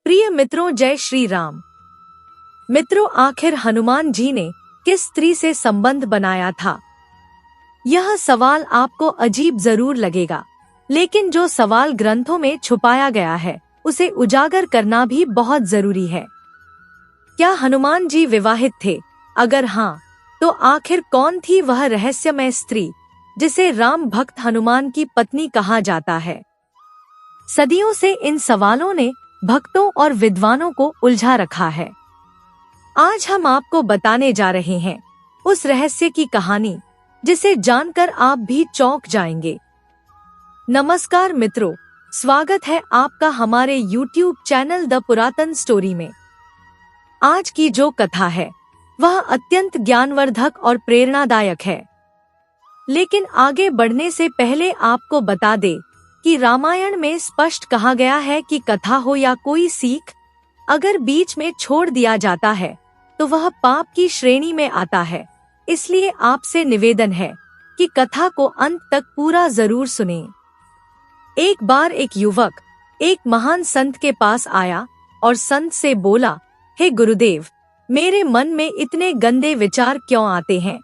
प्रिय मित्रों, जय श्री राम। मित्रों, आखिर हनुमान जी ने किस स्त्री से संबंध बनाया था? यह सवाल आपको अजीब जरूर लगेगा, लेकिन जो सवाल ग्रंथों में छुपाया गया है उसे उजागर करना भी बहुत जरूरी है। क्या हनुमान जी विवाहित थे? अगर हाँ, तो आखिर कौन थी वह रहस्यमय स्त्री जिसे राम भक्त हनुमान की पत्नी कहा जाता है? सदियों से इन सवालों ने भक्तों और विद्वानों को उलझा रखा है। आज हम आपको बताने जा रहे हैं उस रहस्य की कहानी जिसे जानकर आप भी चौंक जाएंगे। नमस्कार मित्रों, स्वागत है आपका हमारे YouTube चैनल द पुरातन स्टोरी में। आज की जो कथा है वह अत्यंत ज्ञानवर्धक और प्रेरणादायक है। लेकिन आगे बढ़ने से पहले आपको बता दे कि रामायण में स्पष्ट कहा गया है कि कथा हो या कोई सीख, अगर बीच में छोड़ दिया जाता है तो वह पाप की श्रेणी में आता है। इसलिए आपसे निवेदन है कि कथा को अंत तक पूरा जरूर सुनें। एक बार एक युवक एक महान संत के पास आया और संत से बोला, हे गुरुदेव, मेरे मन में इतने गंदे विचार क्यों आते हैं?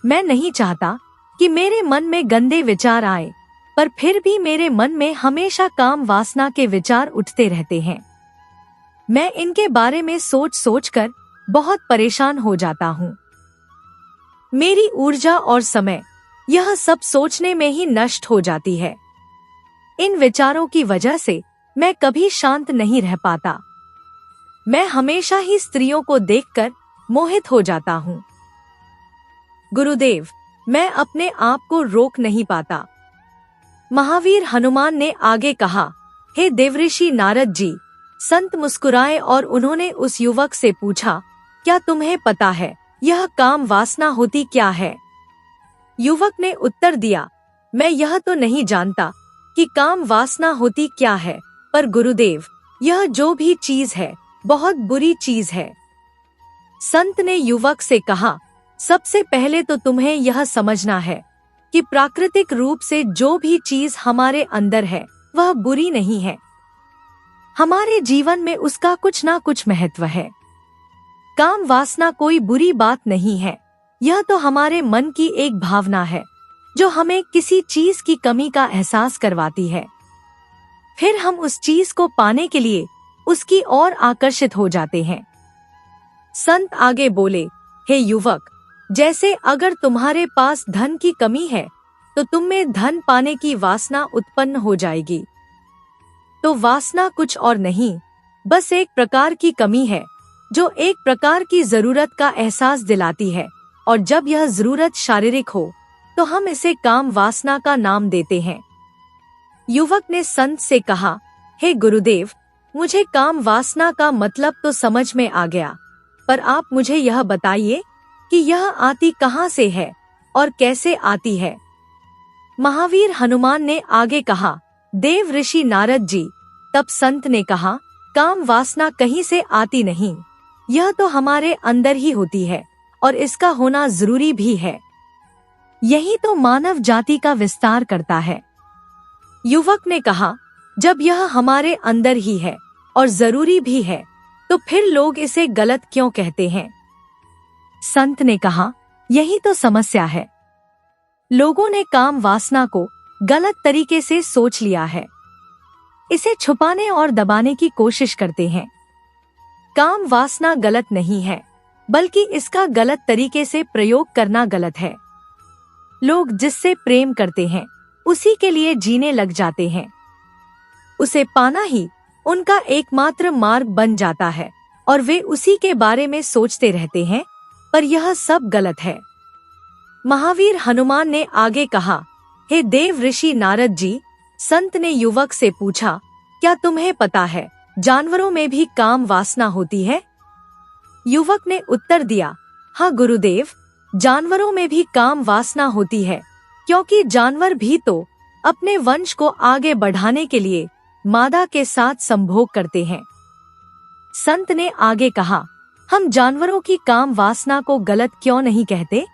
मैं नहीं चाहता कि मेरे मन में गंदे विचार आए, पर फिर भी मेरे मन में हमेशा काम वासना के विचार उठते रहते हैं। मैं इनके बारे में सोच सोच कर बहुत परेशान हो जाता हूँ। मेरी ऊर्जा और समय यह सब सोचने में ही नष्ट हो जाती है। इन विचारों की वजह से मैं कभी शांत नहीं रह पाता। मैं हमेशा ही स्त्रियों को देखकर मोहित हो जाता हूँ। गुरुदेव, मैं अपने आप को रोक नहीं पाता। महावीर हनुमान ने आगे कहा, हे देवऋषि नारद जी। संत मुस्कुराए और उन्होंने उस युवक से पूछा, क्या तुम्हें पता है यह काम वासना होती क्या है? युवक ने उत्तर दिया, मैं यह तो नहीं जानता कि काम वासना होती क्या है, पर गुरुदेव, यह जो भी चीज है बहुत बुरी चीज है। संत ने युवक से कहा, सबसे पहले तो तुम्हें यह समझना है कि प्राकृतिक रूप से जो भी चीज हमारे अंदर है वह बुरी नहीं है। हमारे जीवन में उसका कुछ ना कुछ महत्व है। काम वासना कोई बुरी बात नहीं है। यह तो हमारे मन की एक भावना है जो हमें किसी चीज की कमी का एहसास करवाती है। फिर हम उस चीज को पाने के लिए उसकी ओर आकर्षित हो जाते हैं। संत आगे बोले, हे युवक, जैसे अगर तुम्हारे पास धन की कमी है तो तुम में धन पाने की वासना उत्पन्न हो जाएगी। तो वासना कुछ और नहीं, बस एक प्रकार की कमी है जो एक प्रकार की जरूरत का एहसास दिलाती है, और जब यह जरूरत शारीरिक हो तो हम इसे काम वासना का नाम देते हैं। युवक ने संत से कहा, हे गुरुदेव, मुझे काम वासना का मतलब तो समझ में आ गया, पर आप मुझे यह बताइए कि यह आती कहाँ से है और कैसे आती है? महावीर हनुमान ने आगे कहा, देव ऋषि नारद जी। तब संत ने कहा, काम वासना कहीं से आती नहीं, यह तो हमारे अंदर ही होती है और इसका होना जरूरी भी है। यही तो मानव जाति का विस्तार करता है। युवक ने कहा, जब यह हमारे अंदर ही है और जरूरी भी है तो फिर लोग इसे गलत क्यों कहते हैं? संत ने कहा, यही तो समस्या है। लोगों ने काम वासना को गलत तरीके से सोच लिया है। इसे छुपाने और दबाने की कोशिश करते हैं। काम वासना गलत नहीं है, बल्कि इसका गलत तरीके से प्रयोग करना गलत है। लोग जिससे प्रेम करते हैं उसी के लिए जीने लग जाते हैं। उसे पाना ही उनका एकमात्र मार्ग बन जाता है और वे उसी के बारे में सोचते रहते हैं, पर यह सब गलत है। महावीर हनुमान ने आगे कहा, हे देव ऋषि नारद जी। संत ने युवक से पूछा, क्या तुम्हें पता है जानवरों में भी काम वासना होती है? युवक ने उत्तर दिया, हाँ गुरुदेव, जानवरों में भी काम वासना होती है, क्योंकि जानवर भी तो अपने वंश को आगे बढ़ाने के लिए मादा के साथ संभोग करते हैं। संत ने आगे कहा, हम जानवरों की काम वासना को गलत क्यों नहीं कहते?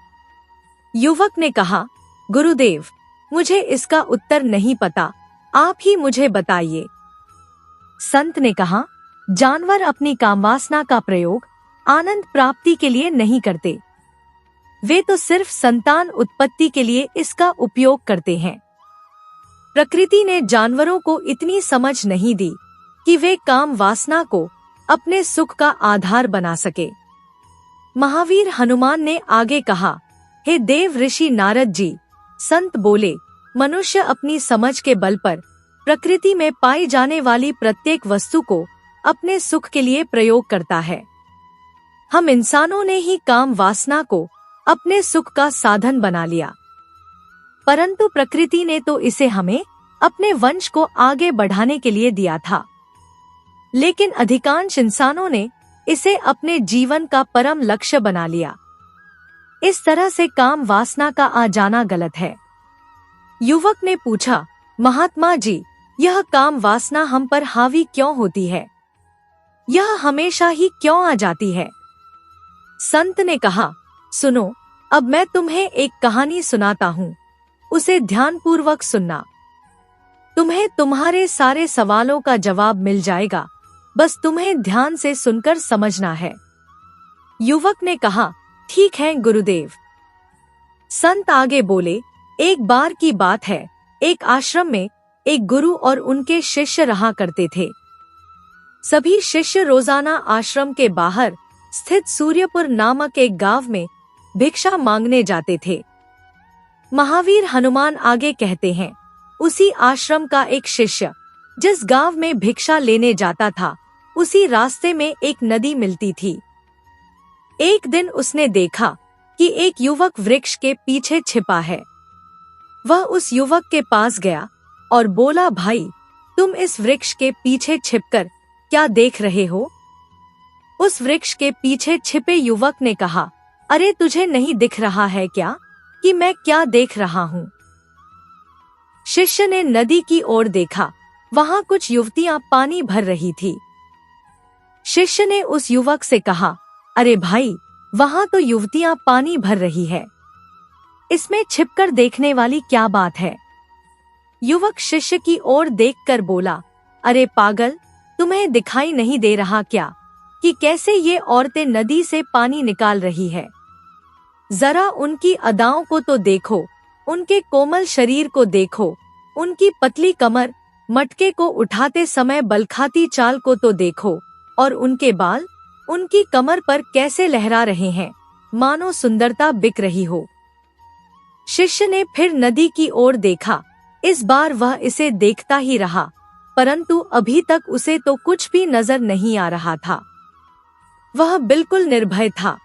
युवक ने कहा, गुरुदेव, मुझे इसका उत्तर नहीं पता, आप ही मुझे बताइए। संत ने कहा, जानवर अपनी कामवासना का प्रयोग आनंद प्राप्ति के लिए नहीं करते, वे तो सिर्फ संतान उत्पत्ति के लिए इसका उपयोग करते हैं। प्रकृति ने जानवरों को इतनी समझ नहीं दी कि वे काम वासना को अपने सुख का आधार बना सके। महावीर हनुमान ने आगे कहा, हे देव ऋषि नारद जी, संत बोले, मनुष्य अपनी समझ के बल पर प्रकृति में पाई जाने वाली प्रत्येक वस्तु को अपने सुख के लिए प्रयोग करता है। हम इंसानों ने ही काम वासना को अपने सुख का साधन बना लिया, परंतु प्रकृति ने तो इसे हमें अपने वंश को आगे बढ़ाने के लिए दिया था। लेकिन अधिकांश इंसानों ने इसे अपने जीवन का परम लक्ष्य बना लिया। इस तरह से काम वासना का आ जाना गलत है। युवक ने पूछा, महात्मा जी, यह काम वासना हम पर हावी क्यों होती है? यह हमेशा ही क्यों आ जाती है? संत ने कहा, सुनो, अब मैं तुम्हें एक कहानी सुनाता हूँ, उसे ध्यानपूर्वक सुनना। तुम्हें तुम्हारे सारे सवालों का जवाब मिल जाएगा, बस तुम्हें ध्यान से सुनकर समझना है। युवक ने कहा, ठीक है गुरुदेव। संत आगे बोले, एक बार की बात है, एक आश्रम में एक गुरु और उनके शिष्य रहा करते थे। सभी शिष्य रोजाना आश्रम के बाहर स्थित सूर्यपुर नामक एक गांव में भिक्षा मांगने जाते थे। महावीर हनुमान आगे कहते हैं, उसी आश्रम का एक शिष्य जिस गांव में भिक्षा लेने जाता था, उसी रास्ते में एक नदी मिलती थी। एक दिन उसने देखा कि एक युवक वृक्ष के पीछे छिपा है। वह उस युवक के पास गया और बोला, भाई, तुम इस वृक्ष के पीछे छिपकर क्या देख रहे हो? उस वृक्ष के पीछे छिपे युवक ने कहा, अरे तुझे नहीं दिख रहा है क्या कि मैं क्या देख रहा हूँ? शिष्य ने नदी की ओर देखा, वहां कुछ युवतियां पानी भर रही थी। शिष्य ने उस युवक से कहा, अरे भाई, वहां तो युवतियां पानी भर रही है, इसमें छिपकर देखने वाली क्या बात है? युवक शिष्य की ओर देखकर बोला, अरे पागल, तुम्हें दिखाई नहीं दे रहा क्या कि कैसे ये औरतें नदी से पानी निकाल रही है? जरा उनकी अदाओं को तो देखो, उनके कोमल शरीर को देखो, उनकी पतली कमर, मटके को उठाते समय बलखाती चाल को तो देखो, और उनके बाल उनकी कमर पर कैसे लहरा रहे हैं, मानो सुंदरता बिक रही हो। शिष्य ने फिर नदी की ओर देखा। इस बार वह इसे देखता ही रहा, परंतु अभी तक उसे तो कुछ भी नजर नहीं आ रहा था। वह बिल्कुल निर्भय था,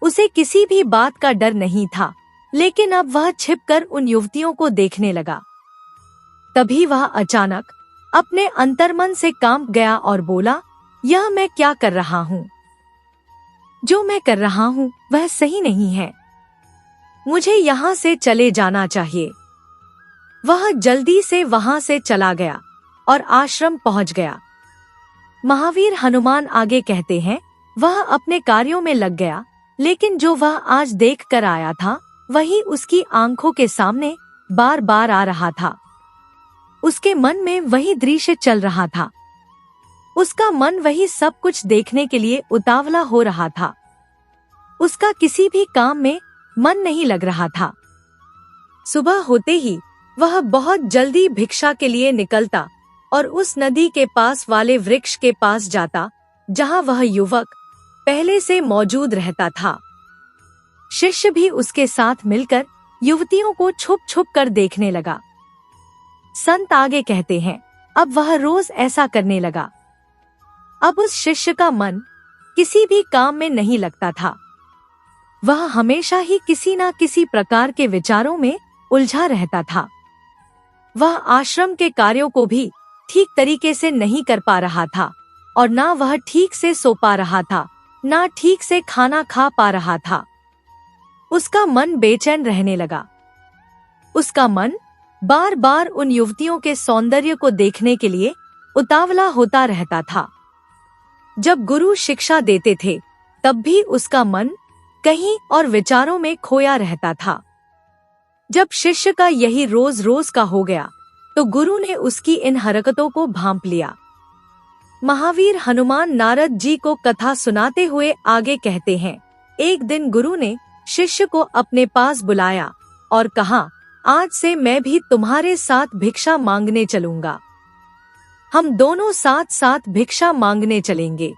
उसे किसी भी बात का डर नहीं था। लेकिन अब वह छिपकर उन युवतियों को देखने लगा। तभी वह अचानक अपने अंतर्मन से कांप गया और बोला, यह मैं क्या कर रहा हूँ? जो मैं कर रहा हूँ वह सही नहीं है, मुझे यहाँ से चले जाना चाहिए। वह जल्दी से वहां से चला गया और आश्रम पहुंच गया। महावीर हनुमान आगे कहते हैं, वह अपने कार्यों में लग गया, लेकिन जो वह आज देख कर आया था वही उसकी आंखों के सामने बार बार आ रहा था। उसके मन में वही दृश्य चल रहा था। उसका मन वही सब कुछ देखने के लिए उतावला हो रहा था। उसका किसी भी काम में मन नहीं लग रहा था। सुबह होते ही वह बहुत जल्दी भिक्षा के लिए निकलता और उस नदी के पास वाले वृक्ष के पास जाता जहां वह युवक पहले से मौजूद रहता था। शिष्य भी उसके साथ मिलकर युवतियों को छुप छुप कर देखने लगा। संत आगे कहते हैं, अब वह रोज ऐसा करने लगा। अब उस शिष्य का मन किसी भी काम में नहीं लगता था। वह हमेशा ही किसी न किसी प्रकार के विचारों में उलझा रहता था। वह आश्रम के कार्यों को भी ठीक तरीके से नहीं कर पा रहा था और ना वह ठीक से सो पा रहा था, ना ठीक से खाना खा पा रहा था। उसका मन बेचैन रहने लगा। उसका मन बार बार उन युवतियों के सौंदर्य को देखने के लिए उतावला होता रहता था। जब गुरु शिक्षा देते थे तब भी उसका मन कहीं और विचारों में खोया रहता था। जब शिष्य का यही रोज रोज का हो गया तो गुरु ने उसकी इन हरकतों को भांप लिया। महावीर हनुमान नारद जी को कथा सुनाते हुए आगे कहते हैं, एक दिन गुरु ने शिष्य को अपने पास बुलाया और कहा, आज से मैं भी तुम्हारे साथ भिक्षा मांगने चलूंगा। हम दोनों साथ साथ भिक्षा मांगने चलेंगे।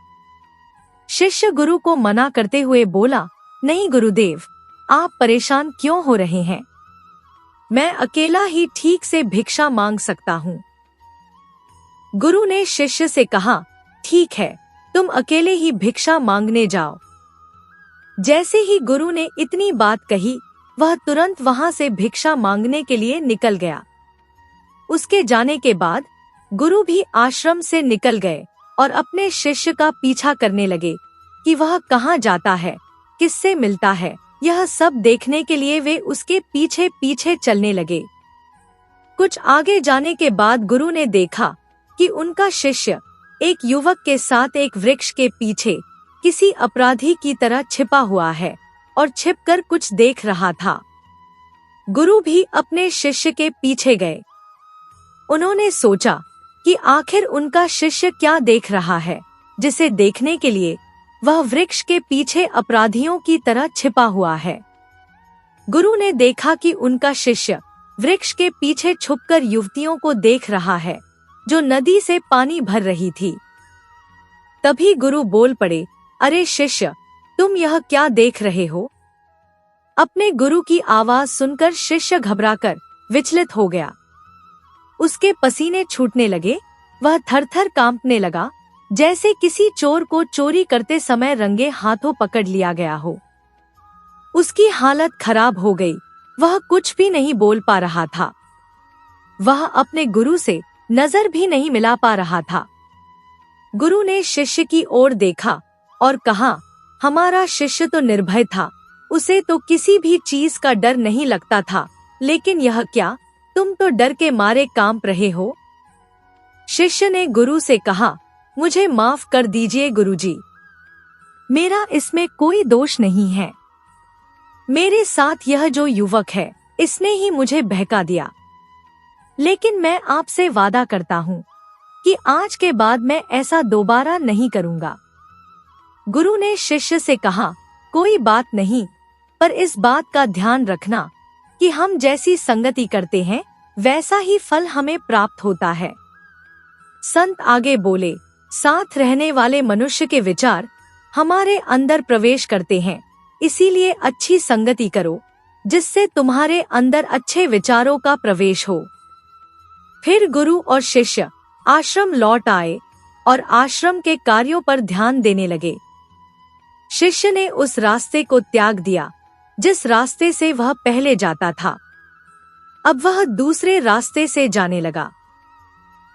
शिष्य गुरु को मना करते हुए बोला, नहीं गुरुदेव, आप परेशान क्यों हो रहे हैं? मैं अकेला ही ठीक से भिक्षा मांग सकता हूँ। गुरु ने शिष्य से कहा, ठीक है, तुम अकेले ही भिक्षा मांगने जाओ। जैसे ही गुरु ने इतनी बात कही, वह तुरंत वहां से भिक्षा मांगने के लिए निकल गया। उसके जाने के बाद गुरु भी आश्रम से निकल गए और अपने शिष्य का पीछा करने लगे कि वह कहाँ जाता है, किससे मिलता है। यह सब देखने के लिए वे उसके पीछे पीछे चलने लगे। कुछ आगे जाने के बाद गुरु ने देखा कि उनका शिष्य एक युवक के साथ एक वृक्ष के पीछे किसी अपराधी की तरह छिपा हुआ है और छिपकर कुछ देख रहा था। गुरु भी अपने शिष्य के पीछे गए। उन्होंने सोचा कि आखिर उनका शिष्य क्या देख रहा है, जिसे देखने के लिए वह वृक्ष के पीछे अपराधियों की तरह छिपा हुआ है। गुरु ने देखा कि उनका शिष्य वृक्ष के पीछे छुपकर युवतियों को देख रहा है, जो नदी से पानी भर रही थी। तभी गुरु बोल पड़े, अरे शिष्य, तुम यह क्या देख रहे हो? अपने गुरु की आवाज सुनकर शिष्य घबराकर विचलित हो गया। उसके पसीने छूटने लगे, वह थर-थर कांपने लगा, जैसे किसी चोर को चोरी करते समय रंगे हाथों पकड़ लिया गया हो। उसकी हालत खराब हो गई, वह कुछ भी नहीं बोल पा रहा था। वह अपने गुरु से नजर भी नहीं मिला पा रहा था। गुरु ने शिष्य की ओर देखा और कहा, हमारा शिष्य तो निर्भय था, उसे तो किसी भी चीज का डर नहीं लगता था, लेकिन यह क्या, तुम तो डर के मारे कांप रहे हो। शिष्य ने गुरु से कहा, मुझे माफ कर दीजिए गुरुजी, मेरा इसमें कोई दोष नहीं है। मेरे साथ यह जो युवक है, इसने ही मुझे बहका दिया। लेकिन मैं आपसे वादा करता हूँ कि आज के बाद मैं ऐसा दोबारा नहीं करूँगा। गुरु ने शिष्य से कहा, कोई बात नहीं, पर इस बात का ध्यान रखना कि हम जैसी संगति करते हैं, वैसा ही फल हमें प्राप्त होता है। संत आगे बोले, साथ रहने वाले मनुष्य के विचार हमारे अंदर प्रवेश करते हैं, इसीलिए अच्छी संगति करो, जिससे तुम्हारे अंदर अच्छे विचारों का प्रवेश हो। फिर गुरु और शिष्य आश्रम लौट आए और आश्रम के कार्यों पर ध्यान देने लगे। शिष्य ने उस रास्ते को त्याग दिया जिस रास्ते से वह पहले जाता था। अब वह दूसरे रास्ते से जाने लगा।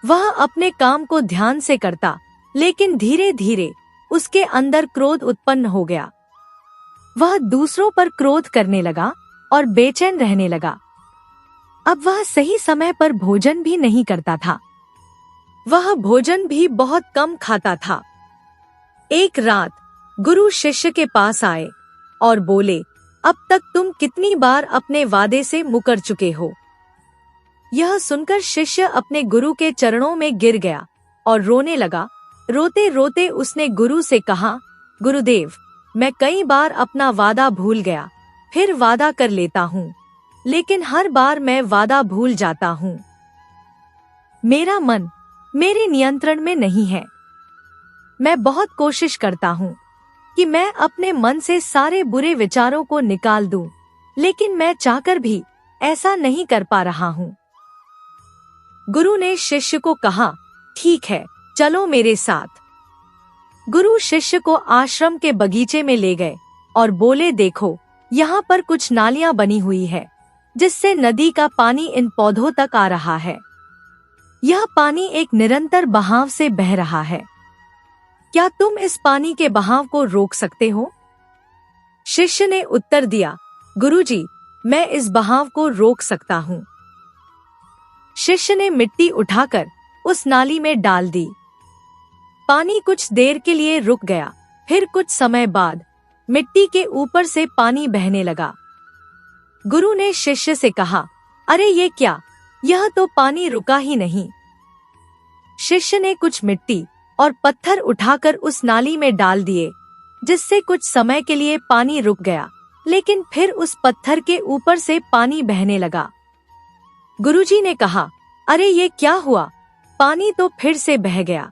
वह अपने काम को ध्यान से करता, लेकिन धीरे धीरे उसके अंदर क्रोध उत्पन्न हो गया। वह दूसरों पर क्रोध करने लगा और बेचैन रहने लगा। अब वह सही समय पर भोजन भी नहीं करता था। वह भोजन भी बहुत कम खाता था। एक रात गुरु शिष्य के पास आए और बोले, अब तक तुम कितनी बार अपने वादे से मुकर चुके हो? यह सुनकर शिष्य अपने गुरु के चरणों में गिर गया और रोने लगा। रोते रोते उसने गुरु से कहा, गुरुदेव, मैं कई बार अपना वादा भूल गया, फिर वादा कर लेता हूँ, लेकिन हर बार मैं वादा भूल जाता हूँ। मेरा मन मेरे नियंत्रण में नहीं है। मैं बहुत कोशिश करता हूँ कि मैं अपने मन से सारे बुरे विचारों को निकाल दूं, लेकिन मैं चाहकर भी ऐसा नहीं कर पा रहा हूँ। गुरु ने शिष्य को कहा, ठीक है, चलो मेरे साथ। गुरु शिष्य को आश्रम के बगीचे में ले गए और बोले, देखो, यहाँ पर कुछ नालियाँ बनी हुई है, जिससे नदी का पानी इन पौधों तक आ रहा है। यह पानी एक निरंतर बहाव से बह रहा है। क्या तुम इस पानी के बहाव को रोक सकते हो? शिष्य ने उत्तर दिया, गुरुजी, मैं इस बहाव को रोक सकता हूँ। शिष्य ने मिट्टी उठाकर उस नाली में डाल दी। पानी कुछ देर के लिए रुक गया, फिर कुछ समय बाद मिट्टी के ऊपर से पानी बहने लगा। गुरु ने शिष्य से कहा, अरे ये क्या, यह तो पानी रुका ही नहीं। शिष्य ने कुछ मिट्टी और पत्थर उठाकर उस नाली में डाल दिए, जिससे कुछ समय के लिए पानी रुक गया, लेकिन फिर उस पत्थर के ऊपर से पानी बहने लगा। गुरुजी ने कहा, अरे ये क्या हुआ? पानी तो फिर से बह गया।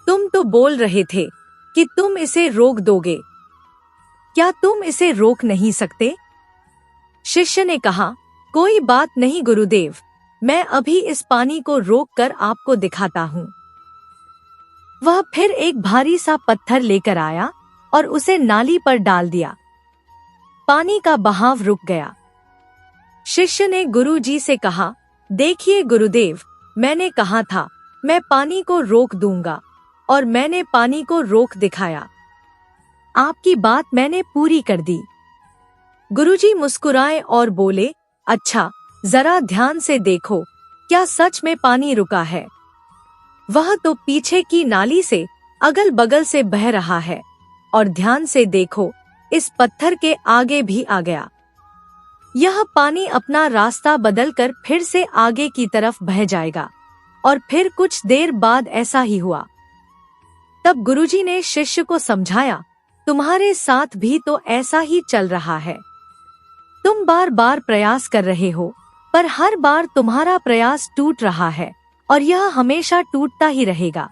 तुम तो बोल रहे थे कि तुम इसे रोक दोगे, क्या तुम इसे रोक नहीं सकते? शिष्य ने कहा, कोई बात नहीं गुरुदेव, मैं अभी इस पानी को रोककर आपको दिखाता हूँ। वह फिर एक भारी सा पत्थर लेकर आया और उसे नाली पर डाल दिया। पानी का बहाव रुक गया। शिष्य ने गुरुजी से कहा, देखिए गुरुदेव, मैंने कहा था मैं पानी को रोक दूंगा, और मैंने पानी को रोक दिखाया। आपकी बात मैंने पूरी कर दी। गुरुजी मुस्कुराए और बोले, अच्छा, जरा ध्यान से देखो, क्या सच में पानी रुका है? वह तो पीछे की नाली से अगल बगल से बह रहा है, और ध्यान से देखो, इस पत्थर के आगे भी आ गया। यह पानी अपना रास्ता बदलकर फिर से आगे की तरफ बह जाएगा। और फिर कुछ देर बाद ऐसा ही हुआ। तब गुरुजी ने शिष्य को समझाया, तुम्हारे साथ भी तो ऐसा ही चल रहा है। तुम बार बार प्रयास कर रहे हो, पर हर बार तुम्हारा प्रयास टूट रहा है, और यह हमेशा टूटता ही रहेगा।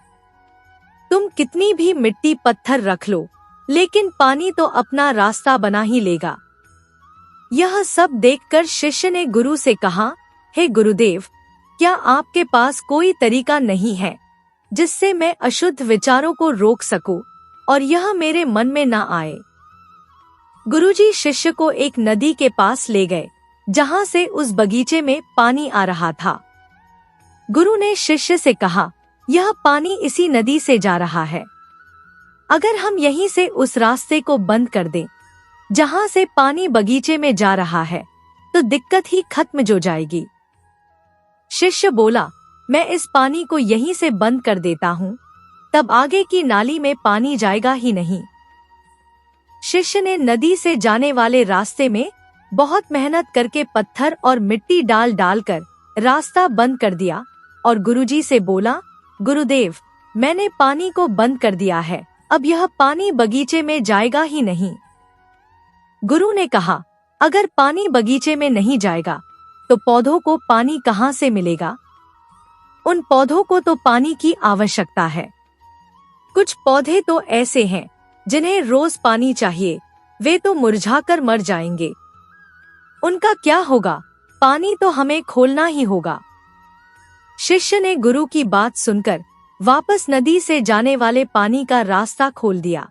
तुम कितनी भी मिट्टी पत्थर रख लो, लेकिन पानी तो अपना रास्ता बना ही लेगा। यह सब देखकर शिष्य ने गुरु से कहा, हे गुरुदेव, क्या आपके पास कोई तरीका नहीं है जिससे मैं अशुद्ध विचारों को रोक सकूं और यह मेरे मन में ना आए? गुरुजी शिष्य को एक नदी के पास ले गए, जहां से उस बगीचे में पानी आ रहा था। गुरु ने शिष्य से कहा, यह पानी इसी नदी से जा रहा है। अगर हम यहीं से उस रास्ते को बंद कर दें, जहां से पानी बगीचे में जा रहा है, तो दिक्कत ही खत्म हो जाएगी। शिष्य बोला, मैं इस पानी को यहीं से बंद कर देता हूँ, तब आगे की नाली में पानी जाएगा ही नहीं। शिष्य ने नदी से जाने वाले रास्ते में बहुत मेहनत करके पत्थर और मिट्टी डाल डालकर रास्ता बंद कर दिया और गुरुजी से बोला, गुरुदेव, मैंने पानी को बंद कर दिया है, अब यह पानी बगीचे में जाएगा ही नहीं। गुरु ने कहा, अगर पानी बगीचे में नहीं जाएगा तो पौधों को पानी कहाँ से मिलेगा? उन पौधों को तो पानी की आवश्यकता है। कुछ पौधे तो ऐसे हैं जिन्हें रोज पानी चाहिए, वे तो मुरझाकर मर जाएंगे। उनका क्या होगा? पानी तो हमें खोलना ही होगा। शिष्य ने गुरु की बात सुनकर वापस नदी से जाने वाले पानी का रास्ता खोल दिया।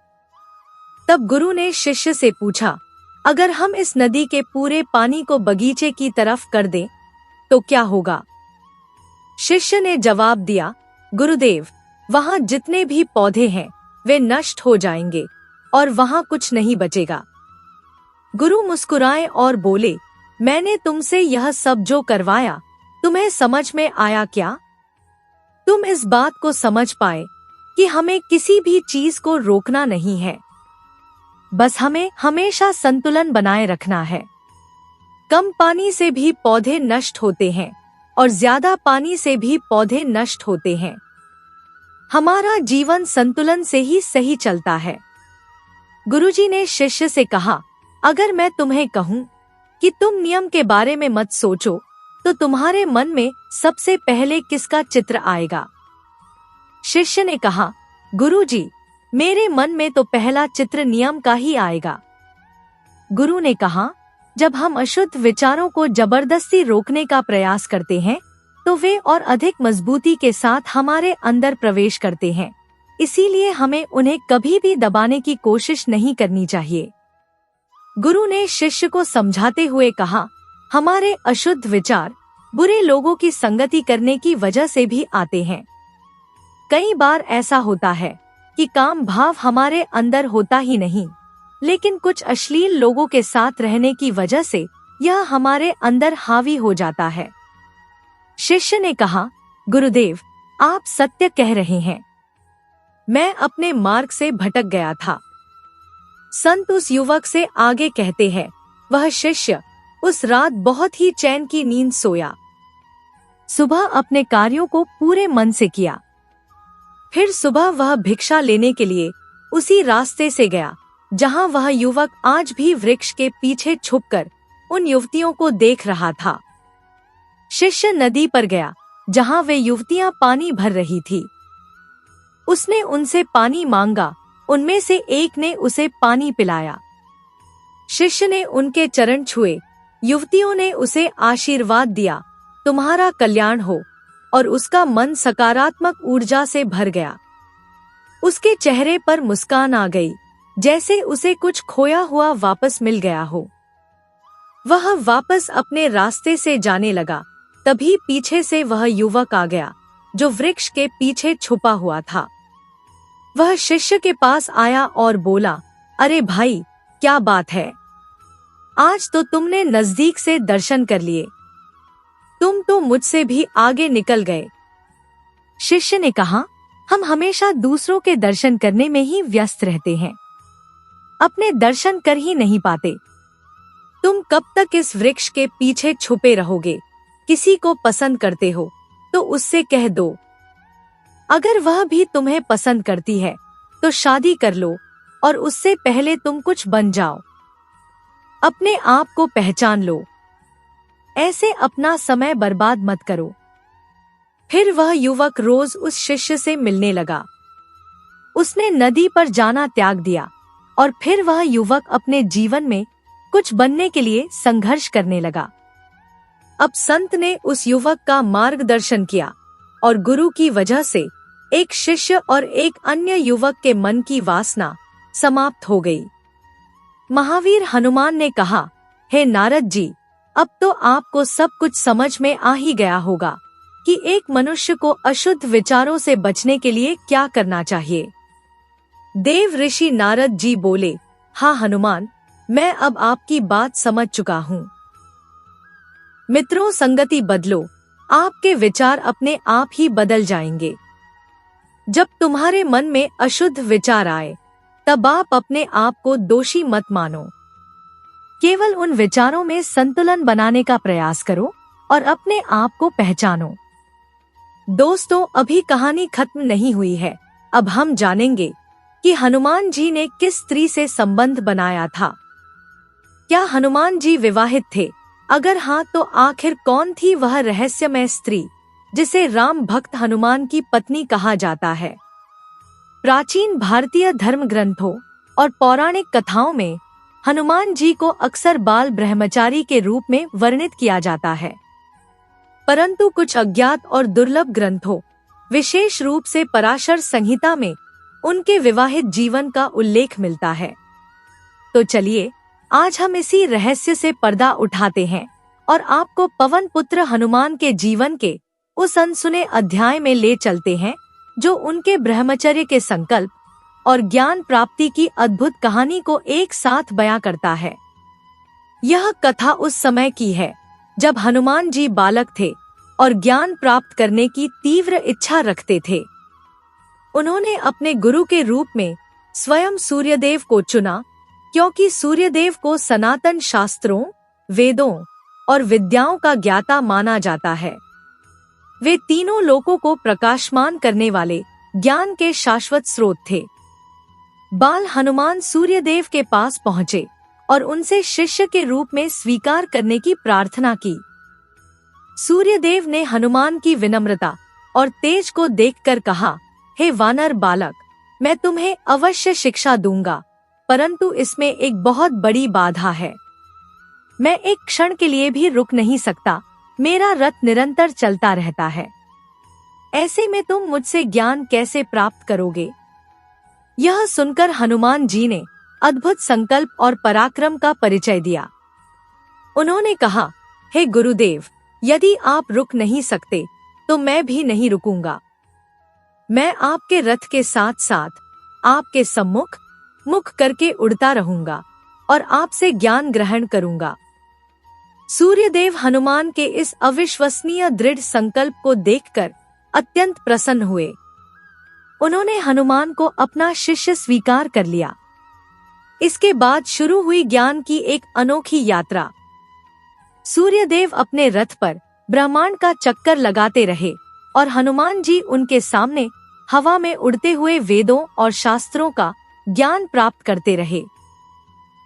तब गुरु ने शिष्य से पूछा, अगर हम इस नदी के पूरे पानी को बगीचे की तरफ कर दें तो क्या होगा? शिष्य ने जवाब दिया, गुरुदेव, वहां जितने भी पौधे हैं वे नष्ट हो जाएंगे और वहां कुछ नहीं बचेगा। गुरु मुस्कुराए और बोले, मैंने तुमसे यह सब जो करवाया, तुम्हें समझ में आया क्या? तुम इस बात को समझ पाए कि हमें किसी भी चीज को रोकना नहीं है, बस हमें हमेशा संतुलन बनाए रखना है। कम पानी से भी पौधे नष्ट होते हैं और ज्यादा पानी से भी पौधे नष्ट होते हैं। हमारा जीवन संतुलन से ही सही चलता है। गुरुजी ने शिष्य से कहा, अगर मैं तुम्हें कहूँ कि तुम नियम के बारे में मत सोचो, तो तुम्हारे मन में सबसे पहले किसका चित्र आएगा? शिष्य ने कहा, गुरुजी, मेरे मन में तो पहला चित्र नियम का ही आएगा। गुरु ने कहा, जब हम अशुद्ध विचारों को जबरदस्ती रोकने का प्रयास करते हैं तो वे और अधिक मजबूती के साथ हमारे अंदर प्रवेश करते हैं, इसीलिए हमें उन्हें कभी भी दबाने की कोशिश नहीं करनी चाहिए। गुरु ने शिष्य को समझाते हुए कहा, हमारे अशुद्ध विचार बुरे लोगों की संगति करने की वजह से भी आते हैं। कई बार ऐसा होता है कि काम भाव हमारे अंदर होता ही नहीं, लेकिन कुछ अश्लील लोगों के साथ रहने की वजह से यह हमारे अंदर हावी हो जाता है। शिष्य ने कहा, गुरुदेव, आप सत्य कह रहे हैं। मैं अपने मार्ग से भटक गया था। संत उस युवक से आगे कहते हैं, वह शिष्य उस रात बहुत ही चैन की नींद सोया। सुबह अपने कार्यों को पूरे मन से किया। फिर सुबह वह भिक्षा लेने के लिए उसी रास्ते से गया जहां वह युवक आज भी वृक्ष के पीछे छुपकर उन युवतियों को देख रहा था। शिष्य नदी पर गया जहां वे युवतियां पानी भर रही थी। उसने उनसे पानी मांगा, उनमें से एक ने उसे पानी पिलाया। शिष्य ने उनके चरण छुए, युवतियों ने उसे आशीर्वाद दिया, तुम्हारा कल्याण हो, और उसका मन सकारात्मक ऊर्जा से भर गया। उसके चेहरे पर मुस्कान आ गई, जैसे उसे कुछ खोया हुआ वापस मिल गया हो। वह वापस अपने रास्ते से जाने लगा, तभी पीछे से वह युवक आ गया जो वृक्ष के पीछे छुपा हुआ था। वह शिष्य के पास आया और बोला, अरे भाई, क्या बात है, आज तो तुमने नजदीक से दर्शन कर लिए, तुम तो मुझसे भी आगे निकल गए। शिष्य ने कहा, हम हमेशा दूसरों के दर्शन करने में ही व्यस्त रहते हैं, अपने दर्शन कर ही नहीं पाते। तुम कब तक इस वृक्ष के पीछे छुपे रहोगे? किसी को पसंद करते हो तो उससे कह दो, अगर वह भी तुम्हें पसंद करती है तो शादी कर लो, और उससे पहले तुम कुछ बन जाओ। अपने आप को पहचान लो, ऐसे अपना समय बर्बाद मत करो। फिर वह युवक रोज उस शिष्य से मिलने लगा। उसने नदी पर जाना त्याग दिया और फिर वह युवक अपने जीवन में कुछ बनने के लिए संघर्ष करने लगा। अब संत ने उस युवक का मार्गदर्शन किया और गुरु की वजह से एक शिष्य और एक अन्य युवक के मन की वासना समाप्त हो गई। महावीर हनुमान ने कहा, हे नारद जी, अब तो आपको सब कुछ समझ में आ ही गया होगा कि एक मनुष्य को अशुद्ध विचारों से बचने के लिए क्या करना चाहिए। देव ऋषि नारद जी बोले, हाँ हनुमान, मैं अब आपकी बात समझ चुका हूँ। मित्रों, संगति बदलो, आपके विचार अपने आप ही बदल जाएंगे। जब तुम्हारे मन में अशुद्ध विचार आए, तब आप अपने आप को दोषी मत मानो। केवल उन विचारों में संतुलन बनाने का प्रयास करो और अपने आप को पहचानो। दोस्तों, अभी कहानी खत्म नहीं हुई है। अब हम जानेंगे कि हनुमान जी ने किस स्त्री से संबंध बनाया था। क्या हनुमान जी विवाहित थे? अगर हाँ, तो आखिर कौन थी वह रहस्यमय स्त्री जिसे राम भक्त हनुमान की पत्नी कहा जाता है? प्राचीन भारतीय धर्म ग्रंथों और पौराणिक कथाओं में हनुमान जी को अक्सर बाल ब्रह्मचारी के रूप में वर्णित किया जाता है, परंतु कुछ अज्ञात और दुर्लभ ग्रंथों, विशेष रूप से पराशर संहिता में उनके विवाहित जीवन का उल्लेख मिलता है। तो चलिए, आज हम इसी रहस्य से पर्दा उठाते हैं और आपको पवन पुत्र हनुमान के जीवन के उस अनसुने अध्याय में ले चलते हैं जो उनके ब्रह्मचर्य के संकल्प और ज्ञान प्राप्ति की अद्भुत कहानी को एक साथ बयां करता है। यह कथा उस समय की है जब हनुमान जी बालक थे और ज्ञान प्राप्त करने की तीव्र इच्छा रखते थे। उन्होंने अपने गुरु के रूप में स्वयं सूर्यदेव को चुना, क्योंकि सूर्यदेव को सनातन शास्त्रों, वेदों और विद्याओं का ज्ञाता माना जाता है। वे तीनों लोकों को प्रकाशमान करने वाले ज्ञान के शाश्वत स्रोत थे। बाल हनुमान सूर्यदेव के पास पहुँचे और उनसे शिष्य के रूप में स्वीकार करने की प्रार्थना की। सूर्यदेव ने हनुमान की विनम्रता और तेज को देखकर कहा, हे वानर बालक, मैं तुम्हें अवश्य शिक्षा दूंगा, परंतु इसमें एक बहुत बड़ी बाधा है। मैं एक क्षण के लिए भी रुक नहीं सकता, मेरा रथ निरंतर चलता रहता है। ऐसे में तुम मुझसे ज्ञान कैसे प्राप्त करोगे? यह सुनकर हनुमान जी ने अद्भुत संकल्प और पराक्रम का परिचय दिया। उन्होंने कहा, हे गुरुदेव, यदि आप रुक नहीं सकते तो मैं भी नहीं रुकूंगा। मैं आपके रथ के साथ साथ आपके सम्मुख मुख करके उड़ता रहूंगा और आपसे ज्ञान ग्रहण करूंगा। सूर्यदेव हनुमान के इस अविश्वसनीय दृढ़ संकल्प को देखकर अत्यंत प्रसन्न हुए। उन्होंने हनुमान को अपना शिष्य स्वीकार कर लिया। इसके बाद शुरू हुई ज्ञान की एक अनोखी यात्रा। सूर्यदेव अपने रथ पर ब्रह्मांड का चक्कर लगाते रहे और हनुमान जी उनके सामने हवा में उड़ते हुए वेदों और शास्त्रों का ज्ञान प्राप्त करते रहे।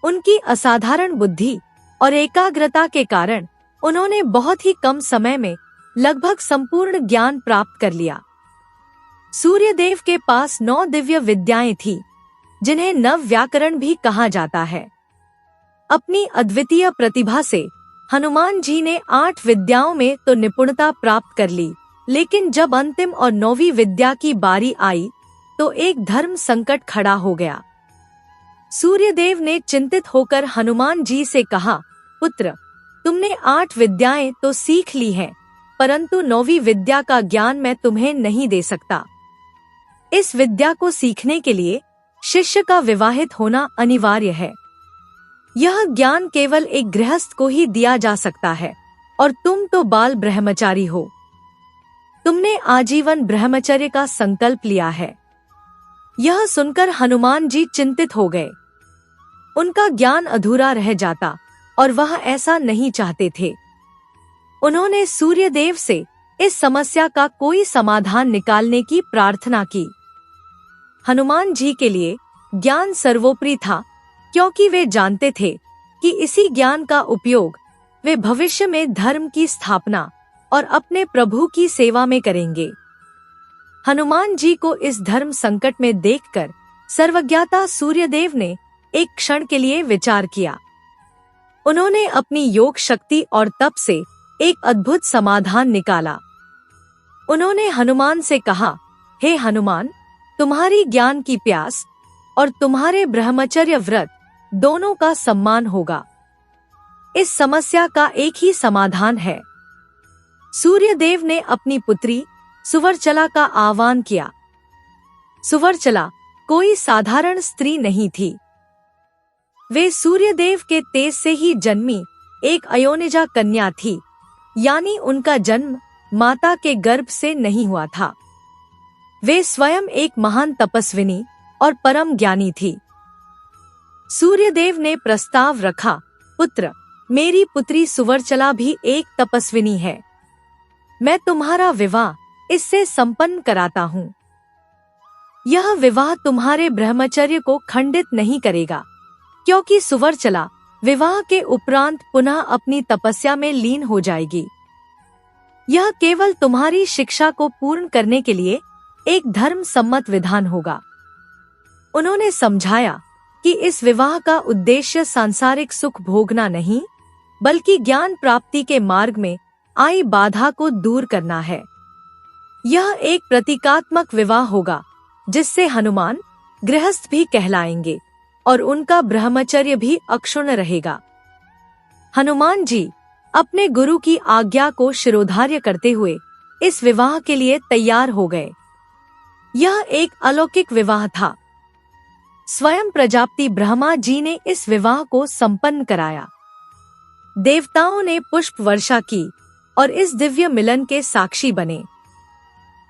उनकी असाधारण बुद्धि और एकाग्रता के कारण उन्होंने बहुत ही कम समय में लगभग संपूर्ण ज्ञान प्राप्त कर लिया। सूर्यदेव के पास 9 दिव्य विद्याएं थी, जिन्हें नव व्याकरण भी कहा जाता है। अपनी अद्वितीय प्रतिभा से हनुमान जी ने 8 विद्याओं में तो निपुणता प्राप्त कर ली, लेकिन जब अंतिम और 9वीं विद्या की बारी आई तो एक धर्म संकट खड़ा हो गया। सूर्यदेव ने चिंतित होकर हनुमान जी से कहा, पुत्र, तुमने 8 विद्याएं तो सीख ली हैं, परंतु 9वीं विद्या का ज्ञान मैं तुम्हें नहीं दे सकता। इस विद्या को सीखने के लिए शिष्य का विवाहित होना अनिवार्य है। यह ज्ञान केवल एक गृहस्थ को ही दिया जा सकता है, और तुम तो बाल ब्रह्मचारी हो। तुमने आजीवन ब्रह्मचर्य का संकल्प लिया है। यह सुनकर हनुमान जी चिंतित हो गए। उनका ज्ञान अधूरा रह जाता और वह ऐसा नहीं चाहते थे। उन्होंने सूर्यदेव से इस समस्या का कोई समाधान निकालने की प्रार्थना की। हनुमान जी के लिए ज्ञान सर्वोपरि था, क्योंकि वे जानते थे कि इसी ज्ञान का उपयोग वे भविष्य में धर्म की स्थापना और अपने प्रभु की सेवा में करेंगे। हनुमान जी को इस धर्म संकट में देखकर सर्वज्ञाता सूर्यदेव ने एक क्षण के लिए विचार किया। उन्होंने अपनी योग शक्ति और तप से एक अद्भुत समाधान निकाला। उन्होंने हनुमान से कहा, हे हनुमान, तुम्हारी ज्ञान की प्यास और तुम्हारे ब्रह्मचर्य व्रत दोनों का सम्मान होगा। इस समस्या का एक ही समाधान है। सूर्यदेव ने अपनी पुत्री सुवर्चला का आह्वान किया। सुवर्चला कोई साधारण स्त्री नहीं थी। वे सूर्यदेव के तेज से ही जन्मी एक अयोनिजा कन्या थी, यानी उनका जन्म माता के गर्भ से नहीं हुआ था। वे स्वयं एक महान तपस्विनी और परम ज्ञानी थी। सूर्यदेव ने प्रस्ताव रखा, पुत्र, मेरी पुत्री सुवर्चला भी एक तपस्विनी है। मैं तुम्हारा विवाह इससे संपन्न कराता हूँ। यह विवाह तुम्हारे ब्रह्मचर्य को खंडित नहीं करेगा, क्योंकि सुवर्चला विवाह के उपरांत पुनः अपनी तपस्या में लीन हो जाएगी। यह केवल तुम्हारी शिक्षा को पूर्ण करने के लिए एक धर्म सम्मत विधान होगा। उन्होंने समझाया कि इस विवाह का उद्देश्य सांसारिक सुख भोगना नहीं, बल्कि ज्ञान प्राप्ति के मार्ग में आई बाधा को दूर करना है। यह एक प्रतीकात्मक विवाह होगा, जिससे हनुमान गृहस्थ भी कहलाएंगे और उनका ब्रह्मचर्य भी अक्षुण्ण रहेगा। हनुमान जी अपने गुरु की आज्ञा को शिरोधार्य करते हुए इस विवाह के लिए तैयार हो गए। यह एक अलौकिक विवाह था। स्वयं प्रजापति ब्रह्मा जी ने इस विवाह को संपन्न कराया। देवताओं ने पुष्प वर्षा की और इस दिव्य मिलन के साक्षी बने।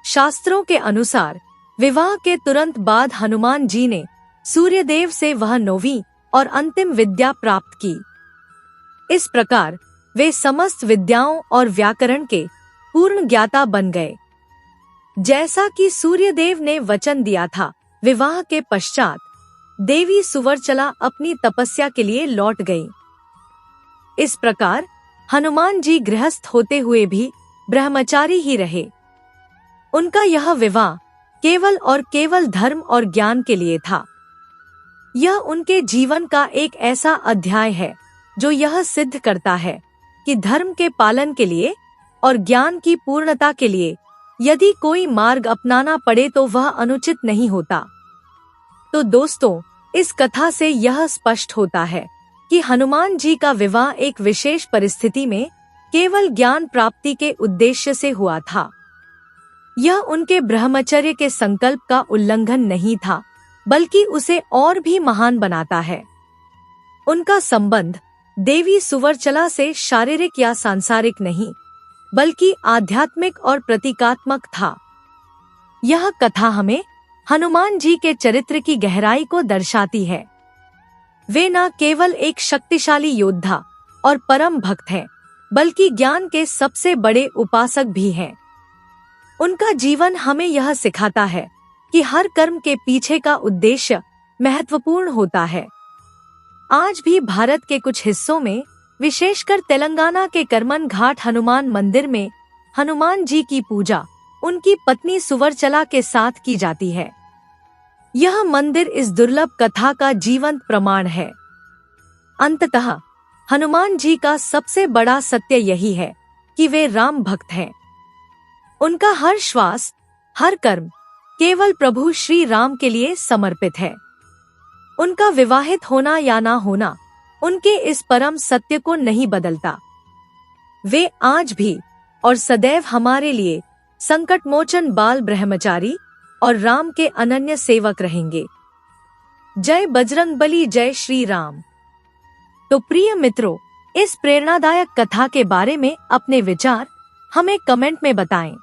शास्त्रों के अनुसार विवाह के तुरंत बाद हनुमान जी ने सूर्यदेव से वह 9वीं और अंतिम विद्या प्राप्त की। इस प्रकार वे समस्त विद्याओं और व्याकरण के पूर्ण ज्ञाता बन गए। जैसा कि सूर्यदेव ने वचन दिया था, विवाह के पश्चात देवी सुवर्चला अपनी तपस्या के लिए लौट गईं। इस प्रकार हनुमान जी गृहस्थ होते हुए भी ब्रह्मचारी ही रहे। उनका यह विवाह केवल और केवल धर्म और ज्ञान के लिए था। यह उनके जीवन का एक ऐसा अध्याय है जो यह सिद्ध करता है कि धर्म के पालन के लिए और ज्ञान की पूर्णता के लिए यदि कोई मार्ग अपनाना पड़े तो वह अनुचित नहीं होता। तो दोस्तों, इस कथा से यह स्पष्ट होता है कि हनुमान जी का विवाह एक विशेष परिस्थिति में केवल ज्ञान प्राप्ति के उद्देश्य से हुआ था। यह उनके ब्रह्मचर्य के संकल्प का उल्लंघन नहीं था, बल्कि उसे और भी महान बनाता है। उनका संबंध देवी सुवर्चला से शारीरिक या सांसारिक नहीं, बल्कि आध्यात्मिक और प्रतीकात्मक था। यह कथा हमें हनुमान जी के चरित्र की गहराई को दर्शाती है। वे न केवल एक शक्तिशाली योद्धा और परम भक्त हैं, बल्कि ज्ञान के सबसे बड़े उपासक भी हैं। उनका जीवन हमें यह सिखाता है कि हर कर्म के पीछे का उद्देश्य महत्वपूर्ण होता है। आज भी भारत के कुछ हिस्सों में, विशेषकर तेलंगाना के करमन घाट हनुमान मंदिर में, हनुमान जी की पूजा उनकी पत्नी सुवर्चला के साथ की जाती है। यह मंदिर इस दुर्लभ कथा का जीवंत प्रमाण है। अंततः हनुमान जी का सबसे बड़ा सत्य यही है कि वे राम भक्त हैं। उनका हर श्वास, हर कर्म केवल प्रभु श्री राम के लिए समर्पित है। उनका विवाहित होना या ना होना उनके इस परम सत्य को नहीं बदलता। वे आज भी और सदैव हमारे लिए संकटमोचन बाल ब्रह्मचारी और राम के अनन्य सेवक रहेंगे। जय बजरंगबली, जय श्री राम। तो प्रिय मित्रों, इस प्रेरणादायक कथा के बारे में अपने विचार हमें कमेंट में बताएं।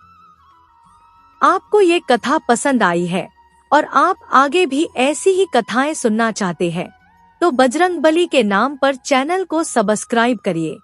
आपको ये कथा पसंद आई है और आप आगे भी ऐसी ही कथाएं सुनना चाहते हैं तो बजरंगबली के नाम पर चैनल को सब्सक्राइब करिए।